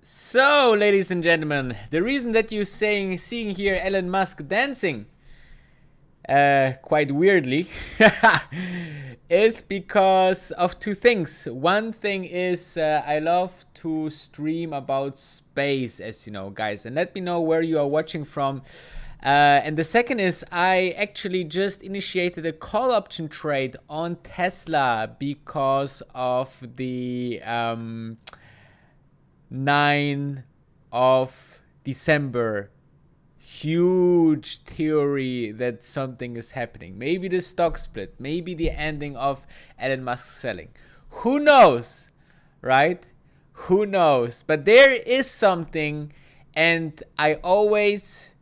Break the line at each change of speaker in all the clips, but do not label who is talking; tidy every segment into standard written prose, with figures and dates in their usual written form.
So, ladies and gentlemen, the reason that you're seeing here Elon Musk dancing quite weirdly is because of two things. One thing is I love to stream about space, as you know, guys, and let me know where you are watching from. And the second is I actually just initiated a call option trade on Tesla because of the 9 of December huge theory that something is happening. Maybe the stock split, maybe the ending of Elon Musk selling. Who knows, right? Who knows? But there is something, and I always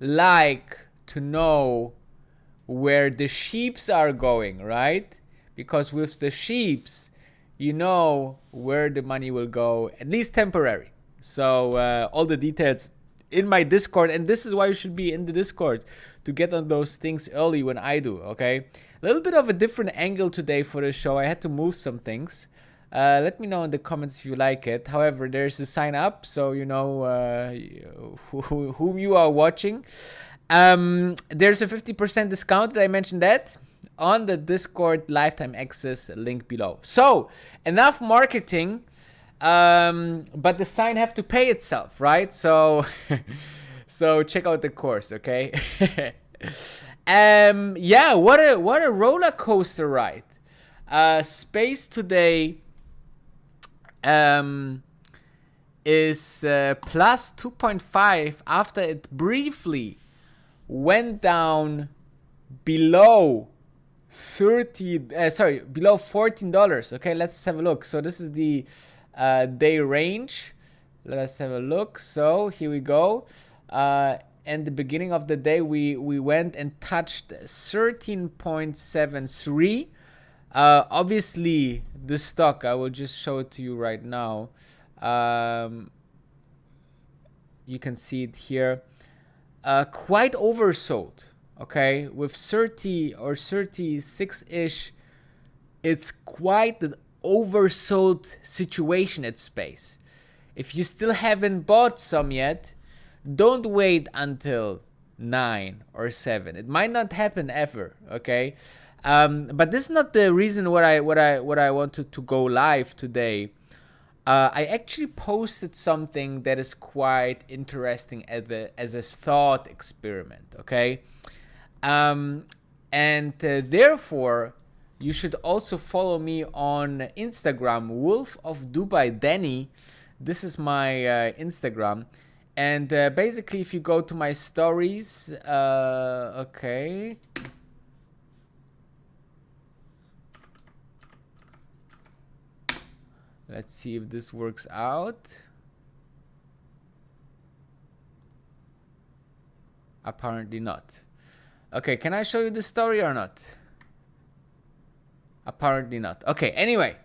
like to know where the sheeps are going, right? Because with the sheeps, you know where the money will go, at least temporary. So all the details in my Discord, and this is why you should be in the Discord to get on those things early when I do, okay? A little bit of a different angle today for the show. I had to move some things. Let me know in the comments if you like it. However, there's a sign up, so you know whom you are watching. There's a 50% discount. Did I mention that? On the Discord lifetime access link below. So enough marketing, but the sign have to pay itself, right? So so check out the course, okay? Yeah, what a roller coaster ride. Space today is plus 2.5 after it briefly went down below below $14. Okay, let's have a look. So this is the day range. Let's have a look. So here we go. And the beginning of the day, we went and touched 13.73. Obviously, the stock, I will just show it to you right now. You can see it here. Quite oversold. Okay, with 30 or 36-ish, it's quite an oversold situation at space. If you still haven't bought some yet, don't wait until 9 or 7. It might not happen ever, okay? But this is not the reason what I wanted to go live today. I actually posted something that is quite interesting as a thought experiment, okay? Therefore, you should also follow me on Instagram, Wolf of Dubai Danny. This is my Instagram. And basically, if you go to my stories, okay. Let's see if this works out. Apparently not. Okay, can I show you the story or not? Apparently not. Okay, anyway.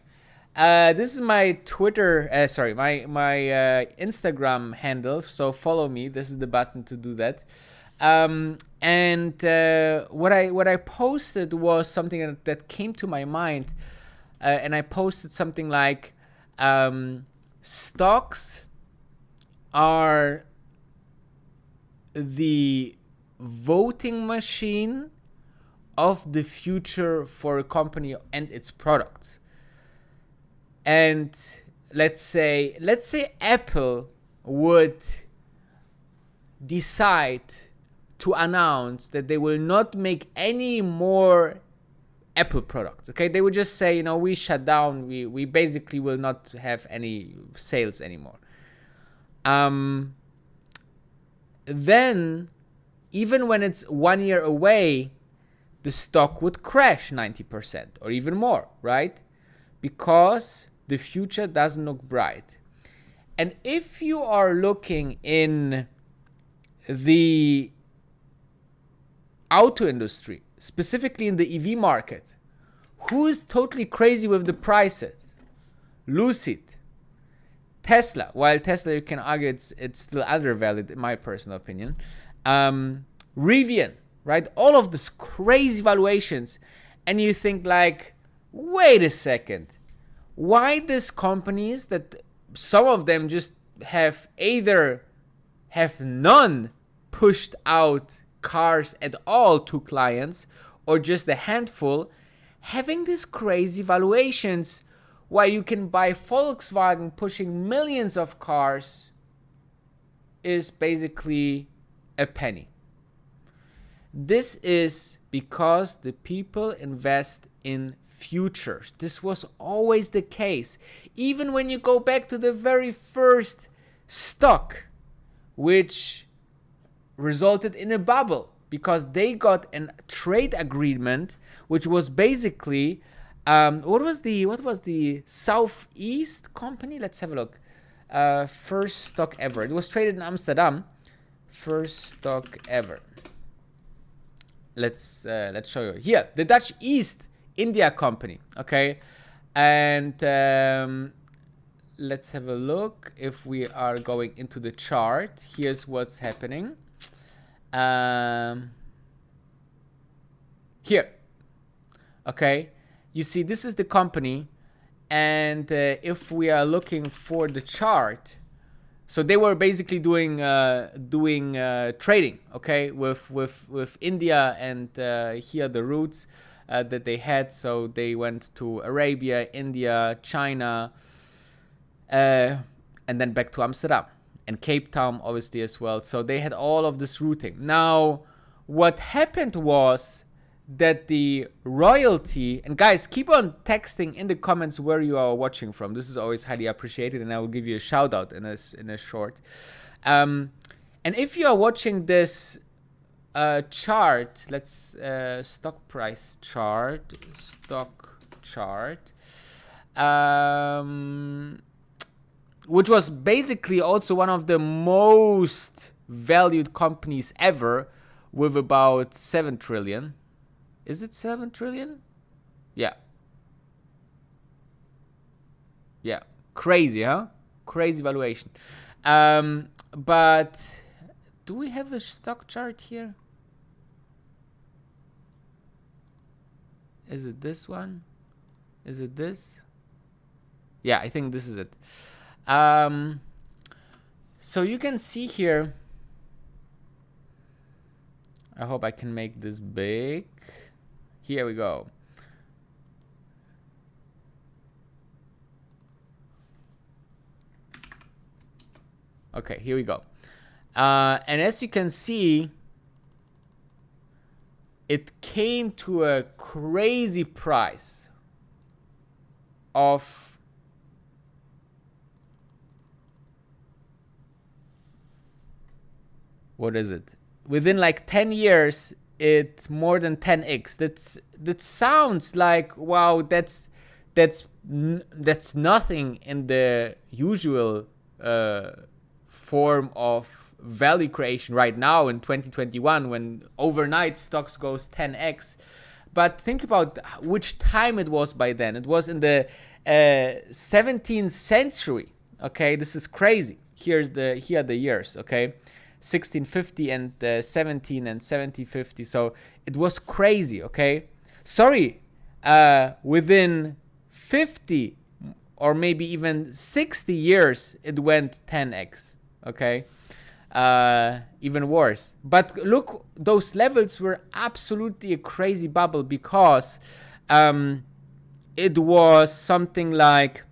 This is my Twitter, my Instagram handle. So follow me. This is the button to do that. What I posted was something that came to my mind. And I posted something like, stocks are the voting machine of the future for a company and its products. And let's say Apple would decide to announce that they will not make any more Apple products. Okay, they would just say, you know, we shut down. We basically will not have any sales anymore. Then, even when it's 1 year away, the stock would crash 90% or even more, right? Because the future doesn't look bright. And if you are looking in the auto industry, specifically in the EV market, who is totally crazy with the prices? Lucid, Tesla. While Tesla, you can argue it's still undervalued in my personal opinion. Rivian, right? All of these crazy valuations, and you think like, wait a second, why these companies that some of them just have either have none pushed out cars at all to clients, or just a handful, having these crazy valuations where you can buy Volkswagen pushing millions of cars is basically a penny. This is because the people invest in futures. This was always the case. Even when you go back to the very first stock, which resulted in a bubble because they got a trade agreement, which was basically what was the Southeast company? Let's have a look. First stock ever. It was traded in Amsterdam. First stock ever. Let's show you here. The Dutch East India Company. Okay, and let's have a look. If we are going into the chart, here's what's happening. Here. Okay, you see this is the company, and if we are looking for the chart, so they were basically doing trading, okay, with India, and here the routes that they had. So they went to Arabia, India, China, and then back to Amsterdam and Cape Town, obviously, as well. So they had all of this routing. Now, what happened was that the royalty, and guys, keep on texting in the comments where you are watching from. This is always highly appreciated, and I will give you a shout out in a short. And if you are watching this chart, let's stock price chart, which was basically also one of the most valued companies ever, with about 7 trillion. Is it 7 trillion? Yeah. Yeah. Crazy, huh? Crazy valuation. But do we have a stock chart here? Is it this one? Is it this? Yeah, I think this is it. So you can see here. I hope I can make this big. Here we go. Okay, here we go. And as you can see, it came to a crazy price of what is it? Within like 10 years, it more than 10x. That sounds like, wow, that's nothing in the usual form of value creation right now in 2021, when overnight stocks goes 10x. But think about which time it was by then. It was in the 17th century. Okay, this is crazy. Here are the years. Okay, 1650 and 17 and 1750. So it was crazy. Okay, sorry, within 50 or maybe even 60 years it went 10x. Okay, even worse. But look, those levels were absolutely a crazy bubble, because it was something like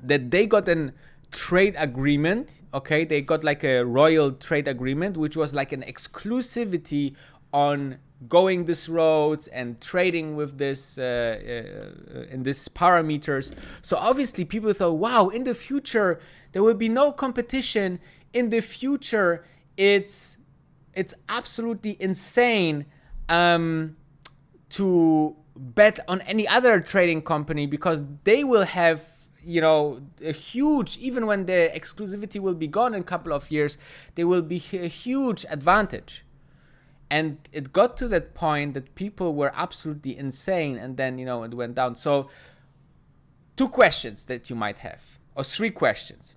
that they got an trade agreement. Okay, they got like a royal trade agreement, which was like an exclusivity on going this roads and trading with this in these parameters. So obviously people thought, wow, in the future there will be no competition. In the future it's absolutely insane to bet on any other trading company, because they will have, you know, a huge, even when the exclusivity will be gone in a couple of years, there will be a huge advantage. And it got to that point that people were absolutely insane, and then, you know, it went down. So 2 questions that you might have, or 3 questions.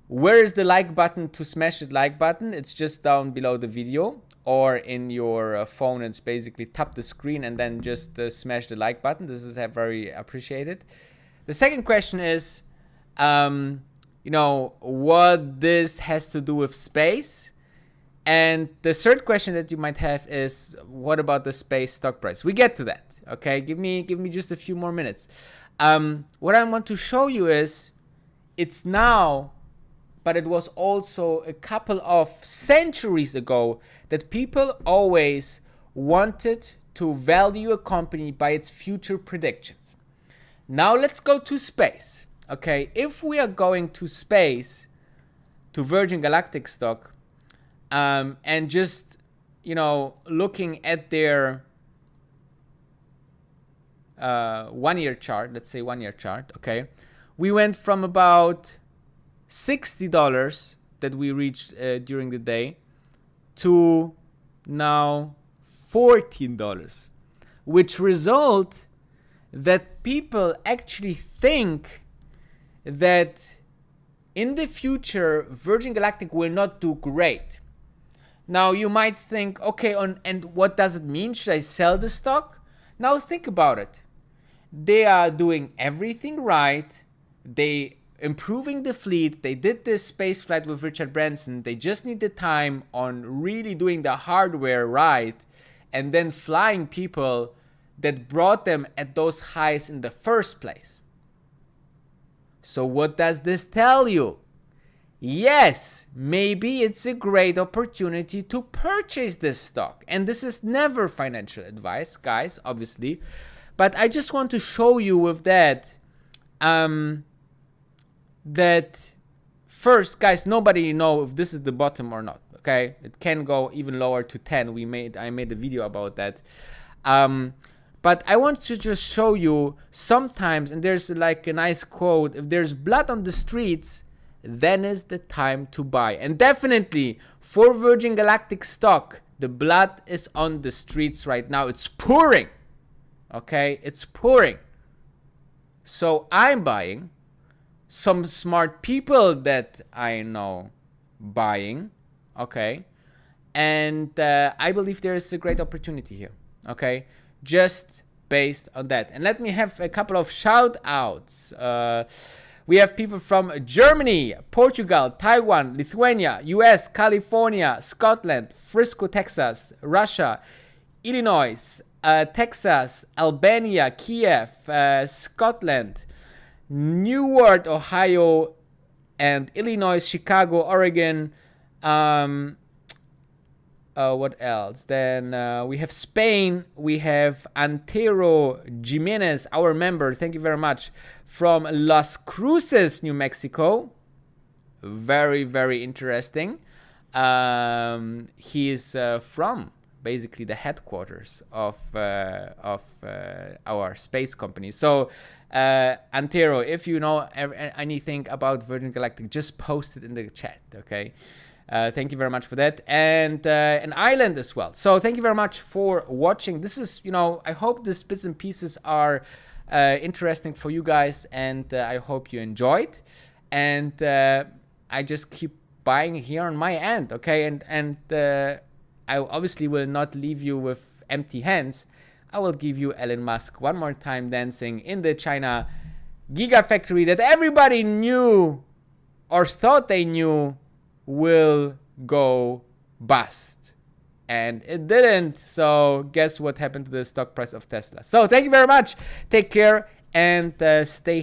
Where is the like button to smash the like button? It's just down below the video, or in your phone. It's basically tap the screen and then just smash the like button. This is very appreciated. The second question is, what this has to do with space. And the third question that you might have is, what about the space stock price? We get to that, okay? Give me just a few more minutes. What I want to show you is, it's now, but it was also a couple of centuries ago, that people always wanted to value a company by its future predictions. Now let's go to space, okay? If we are going to space, to Virgin Galactic stock, and just, looking at their 1 year chart, let's say 1 year chart, okay? We went from about $60 that we reached during the day to now $14, which result that people actually think that in the future Virgin Galactic will not do great. Now you might think, okay, and what does it mean? Should I sell the stock? Now think about it. They are doing everything right. They improving the fleet. They did this space flight with Richard Branson. They just need the time on really doing the hardware right, and then flying people that brought them at those highs in the first place. So what does this tell you? Yes, maybe it's a great opportunity to purchase this stock. And this is never financial advice, guys, obviously. But I just want to show you with that, that first, guys, nobody know if this is the bottom or not, okay? It can go even lower to 10. I made a video about that. But I want to just show you sometimes, and there's like a nice quote, if there's blood on the streets, then is the time to buy. And definitely for Virgin Galactic stock, the blood is on the streets right now. It's pouring. Okay, it's pouring. So I'm buying. Some smart people that I know buying. Okay, and I believe there is a great opportunity here. Okay, just based on that. And let me have a couple of shout outs. We have people from Germany, Portugal, Taiwan, Lithuania, US, California, Scotland, Frisco, Texas, Russia, Illinois, Texas, Albania, Kiev, Scotland, Newark, Ohio, and Illinois, Chicago, Oregon. What else? Then we have Spain. We have Antero Jimenez, our member. Thank you very much. From Las Cruces, New Mexico. Very, very interesting. He is from basically the headquarters of our space company. So, Antero, if you know anything about Virgin Galactic, just post it in the chat, okay? Thank you very much for that. And an island as well. So thank you very much for watching. This is, I hope these bits and pieces are interesting for you guys, and I hope you enjoyed. And I just keep buying here on my end, okay? And I obviously will not leave you with empty hands. I will give you Elon Musk one more time dancing in the China Gigafactory that everybody knew or thought they knew will go bust. And it didn't. So guess what happened to the stock price of Tesla? So thank you very much. Take care and stay